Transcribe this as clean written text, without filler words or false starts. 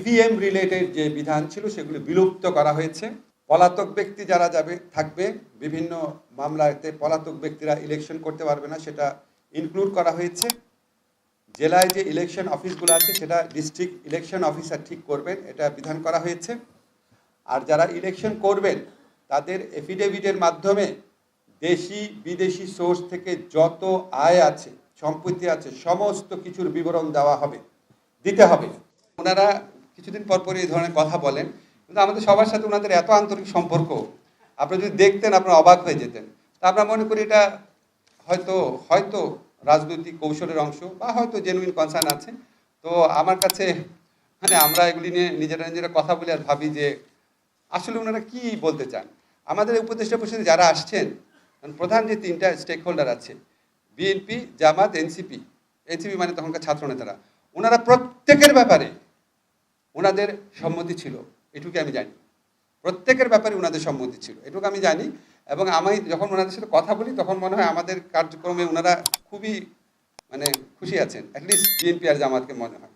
EVM related যে বিধান ছিল সেগুলি বিলুপ্ত করা হয়েছে। পলাতক ব্যক্তি যারা থাকবে বিভিন্ন মামলাতে পলাতক ব্যক্তিরা ইলেকশন করতে পারবে না, সেটা ইনক্লুড করা হয়েছে। জেলায় যে ইলেকশন অফিসগুলো আছে সেটা ডিস্ট্রিক্ট ইলেকশন অফিসার ঠিক করবেন, এটা বিধান করা হয়েছে। আর যারা ইলেকশন করবেন তাদের এফিডেভিটের মাধ্যমে দেশি বিদেশি সোর্স থেকে যত আয় আছে, সম্পত্তি আছে, সমস্ত কিছুর বিবরণ দিতে হবে। ওনারা কিছুদিন পর পর এই ধরনের কথা বলেন, কিন্তু আমাদের সবার সাথে ওনাদের এত আন্তরিক সম্পর্ক, আপনি যদি দেখতেন আপনারা অবাক হয়ে যেতেন। তা আমরা মনে করি এটা হয়তো রাজনৈতিক কৌশলের অংশ, বা হয়তো জেনুইন কনসার্ন আছে। তো আমার কাছে আমরা এগুলি নিয়ে নিজেরা কথা বলে আর ভাবি যে আসলে ওনারা কি বলতে চান। আমাদের উপদেষ্টা পরিষদে যারা আসছেন, প্রধান যে তিনটা স্টেক হোল্ডার আছে, বিএনপি, জামাত, এনসিপি মানে তখনকার ছাত্রনেতারা, ওনারা প্রত্যেকের ব্যাপারে ওনাদের সম্মতি ছিল, এটুকু আমি জানি। প্রত্যেকের ব্যাপারে ওনাদের সম্মতি ছিল, এটুকু আমি জানি। এবং আমি যখন ওনাদের সাথে কথা বলি তখন মনে হয় আমাদের কার্যক্রমে ওনারা খুবই খুশি আছেন, অ্যাটলিস্ট বিএনপি আর জামাতকে মনে হয়।